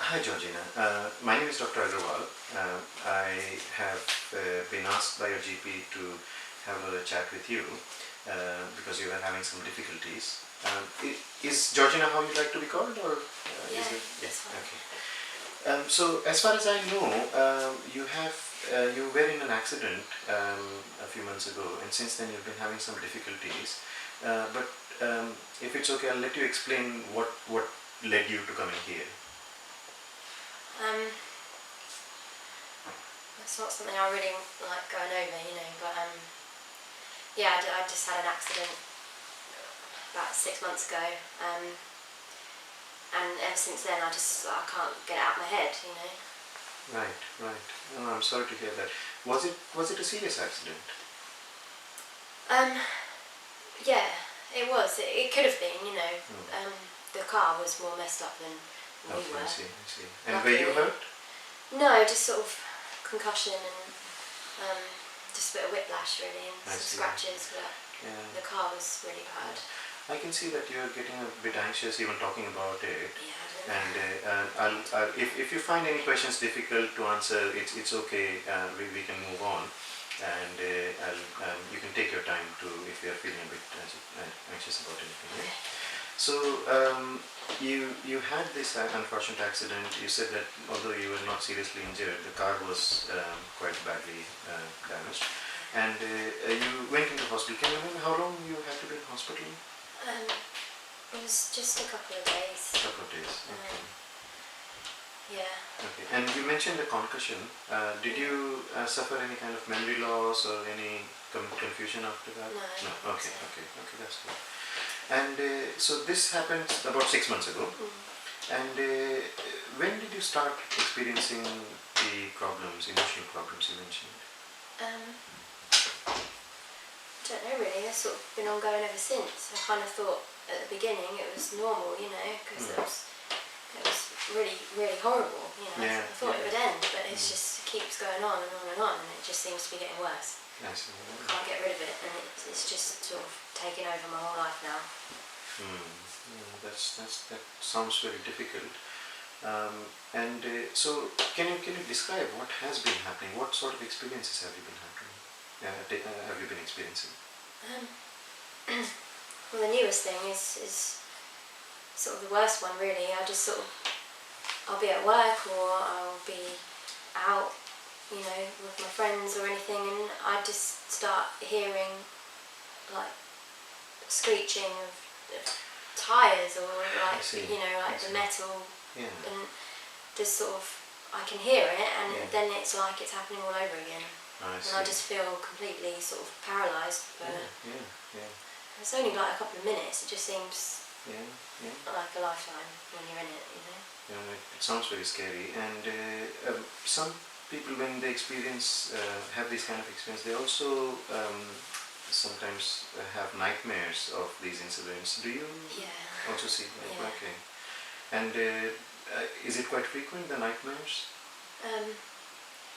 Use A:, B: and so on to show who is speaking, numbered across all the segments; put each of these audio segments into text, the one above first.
A: Hi Georgina, my name is Dr. Agarwal. I have been asked by your GP to have a chat with you because you were having some difficulties. Is Georgina how you'd like to be called, or
B: Yeah,
A: is it?
B: that's fine.
A: Okay. So as far as I know, you were in an accident a few months ago, and since then you've been having some difficulties. But if it's okay, I'll let you explain what led you to coming here.
B: It's not something I really like going over, but yeah, I just had an accident about 6 months ago, and ever since then I can't get it out of my head,
A: Right, right. Oh, I'm sorry to hear that. Was it a serious accident?
B: Yeah, it was. It could have been, the car was more messed up than we
A: Okay,
B: were.
A: I see. And were you hurt?
B: No, just sort of concussion and just a bit of whiplash really, and some scratches, but the car was really bad.
A: I can see that you're getting a bit anxious even talking about it.
B: Yeah,
A: And if you find any questions difficult to answer, it's okay. We can move on, and you can take your time to if you're feeling a bit anxious about anything. Right? So you had this unfortunate accident. You said that although you were not seriously injured, the car was quite badly damaged, and you went into hospital. Can you remember how long you had to be in hospital?
B: It was just a couple of days.
A: Couple of days. Okay.
B: Yeah.
A: Okay. And you mentioned a concussion. Did you suffer any kind of memory loss or any confusion after that?
B: No.
A: Okay. Okay. Okay. That's good. And so this happened about 6 months ago. And when did you start experiencing the problems, emotional problems you mentioned?
B: I don't know really. It's sort of been ongoing ever since. I kind of thought at the beginning it was normal, because it was really, really horrible. I thought it would end, but it keeps going on and on and on, and it just seems to be getting worse.
A: I see.
B: I can't get rid of it, and it's just sort of taking over my whole life now.
A: That sounds very difficult. So can you describe what has been happening? What sort of experiences have you been having? Have you been experiencing?
B: Well, the newest thing is sort of the worst one really. I'll be at work or I'll be out, with my friends or anything, and I just start hearing like screeching of tyres or the metal, and just sort of I can hear it, and then it's like it's happening all over again. And I just feel completely sort of paralysed. It's only like a couple of minutes. It just seems like a lifetime when you're in it,
A: It sounds very scary. And some people, when they have this kind of experience, they also sometimes have nightmares of these incidents. Do you also see that?
B: Yeah.
A: Okay. And is it quite frequent, the nightmares?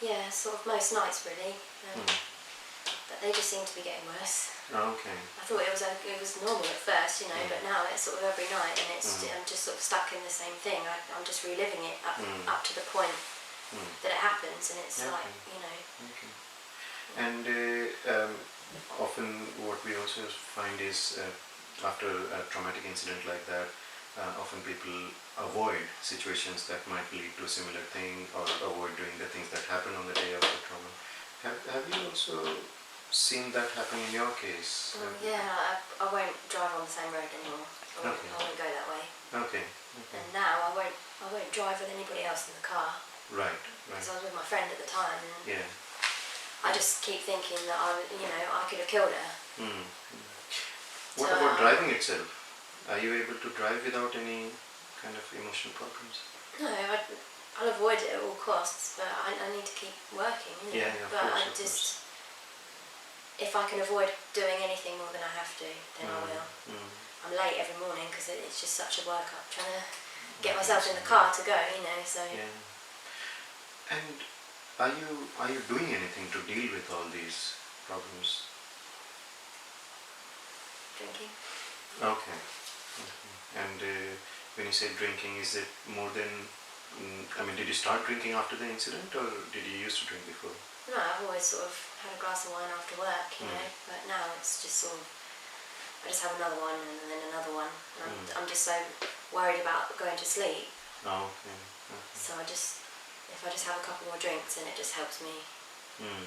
B: Yeah, sort of most nights really, but they just seem to be getting worse.
A: Oh, okay.
B: I thought it was normal at first, but now it's sort of every night, and I'm just sort of stuck in the same thing. I'm just reliving it up to the point that it happens, and it's like.
A: Okay. And often what we also find is after a traumatic incident like that, often people avoid situations that might lead to a similar thing, or avoid doing the things that happen on the day of the trauma. Have you also seen that happening in your case?
B: Yeah, I won't drive on the same road anymore. I won't go that way.
A: Okay.
B: And now I won't drive with anybody else in the car.
A: Right.
B: Because I was with my friend at the time, and
A: Yeah.
B: I just keep thinking that I could have killed her.
A: What about driving itself? Are you able to drive without any kind of emotional problems?
B: No, I'll avoid it at all costs, but I need to keep working. But if I can avoid doing anything more than I have to, then I will. I'm late every morning because it's just such a work-up trying to get myself in the car to go, so.
A: Yeah. And are you doing anything to deal with all these problems?
B: Drinking.
A: Okay. And when you say drinking, is it more than I mean, did you start drinking after the incident, or did you used to drink before?
B: No, I've always sort of had a glass of wine after work, you
A: Mm.
B: know, but now it's just sort of, I just have another one and then another one. And I'm just so worried about going to sleep.
A: Oh, okay. Okay.
B: So if I just have a couple more drinks, then it just helps me
A: Mm.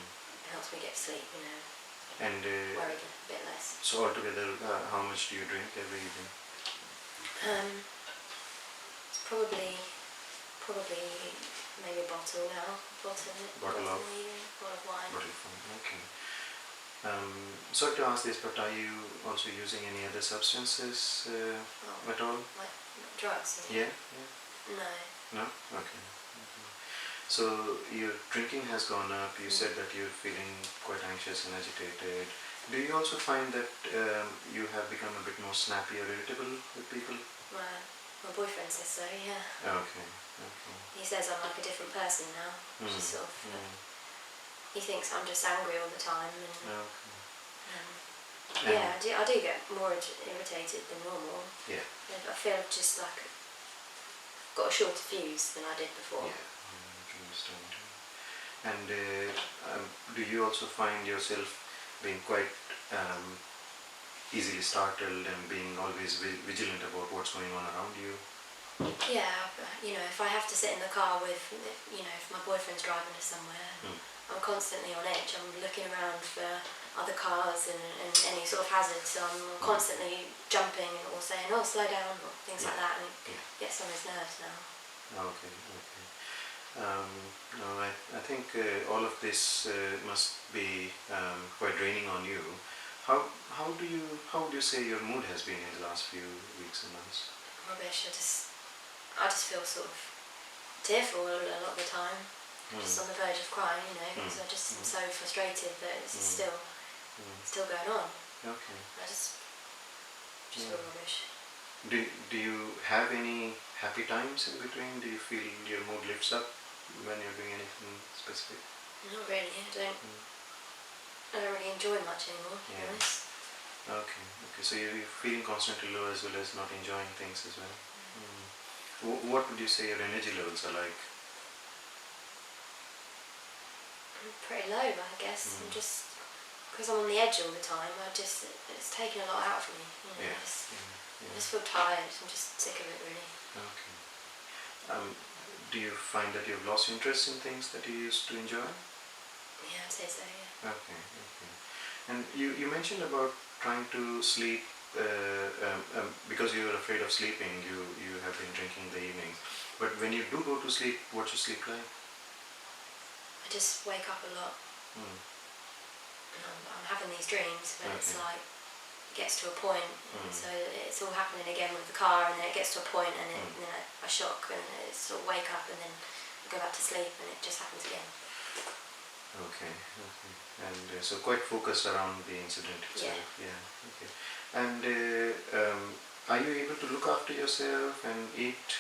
B: get to sleep, you know.
A: And
B: Worried a bit less.
A: so altogether, how much do you drink every evening?
B: It's probably maybe a bottle now. Bottle of
A: Bottle of
B: wine.
A: bottle of wine. Okay. Sorry to ask this, but are you also using any other substances at all?
B: Like drugs?
A: Yeah. Yeah.
B: No.
A: No. Okay. Okay. So your drinking has gone up. You said that you're feeling quite anxious and agitated. Do you also find that you have become a bit more snappy or irritable with people?
B: My boyfriend says so, yeah.
A: Okay. Okay.
B: He says I'm like a different person now. Just sort of, he thinks I'm just angry all the time. And,
A: Okay.
B: yeah, I do get more irritated than normal.
A: Yeah.
B: I feel I've just like got a shorter fuse than I did before.
A: Yeah. I can understand. And do you also find yourself being quite easily startled and being always vigilant about what's going on around you?
B: Yeah, you know, if I have to sit in the car with, you know, if my boyfriend's driving us somewhere, I'm constantly on edge. I'm looking around for other cars and any sort of hazards. So I'm constantly jumping or saying, oh, slow down, or things like that, and it gets on his nerves now.
A: Okay, okay. No, I think all of this must be quite draining on you. How would you say your mood has been in the last few weeks and months?
B: Rubbish. I just feel sort of tearful a lot of the time. Just on the verge of crying, you know, because I just am so frustrated that it's still going on.
A: Okay.
B: I just feel rubbish.
A: Do you have any happy times in between? Do you feel your mood lifts up when you're doing anything specific?
B: Not really. I don't really enjoy much anymore, to be honest.
A: Okay. Okay. So you're feeling constantly low as well as not enjoying things as well. What would you say your energy levels are like?
B: I'm pretty low, I guess. I'm just, because I'm on the edge all the time, it's taking a lot out of me. You know, I just feel tired. I'm just sick of it, really.
A: Okay. Do you find that you've lost interest in things that you used to enjoy?
B: Yeah, I'd say so, yeah.
A: Okay, okay. And you mentioned about trying to sleep because you're afraid of sleeping, you have been drinking in the evenings. But when you do go to sleep, what's your sleep like?
B: I just wake up a lot. And I'm having these dreams, but it's like, it gets to a point, so it's all happening again with the car, and then it gets to a point, and then I shock, and I sort of wake up, and then I go back to sleep, and it just happens again.
A: Okay, okay. And so quite focused around the incident itself. Yeah. Okay. And are you able to look after yourself and eat,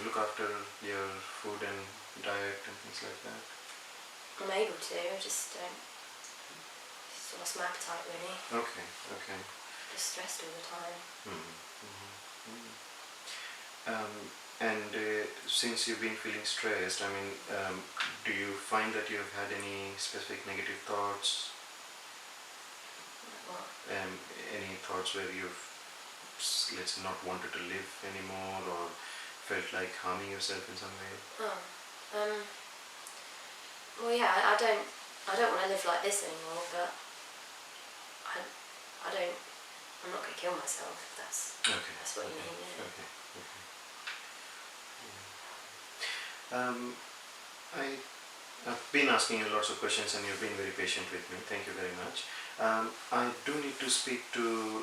A: look after your food and diet and things like that?
B: I'm able to. I just lost my appetite, really.
A: Okay, okay.
B: Just stressed all the time.
A: And since you've been feeling stressed, I mean, do you find that you've had any specific negative thoughts?
B: What?
A: Any thoughts where you've, let's say, not wanted to live anymore, or felt like harming yourself in some way?
B: Well, yeah, I don't want to live like this anymore, but I'm not going to kill myself, if that's what you mean. Yeah.
A: Okay, okay. I've been asking you lots of questions and you've been very patient with me. Thank you very much. I do need to speak to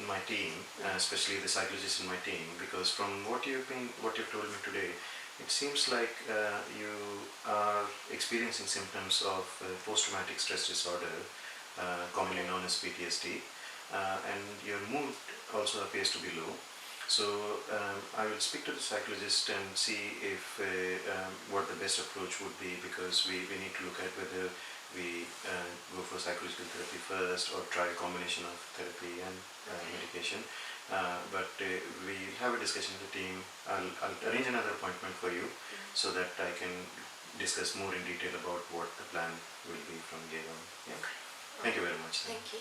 A: my team, especially the psychologist in my team, because from what you've told me today, it seems like you are experiencing symptoms of post-traumatic stress disorder, commonly known as PTSD, and your mood also appears to be low. So I will speak to the psychologist and see if what the best approach would be, because we need to look at whether we go for psychological therapy first or try a combination of therapy and medication. But we'll have a discussion with the team I'll arrange another appointment for you so that I can discuss more in detail about what the plan will be from here on. Yeah. Thank you very much.
B: Thank you.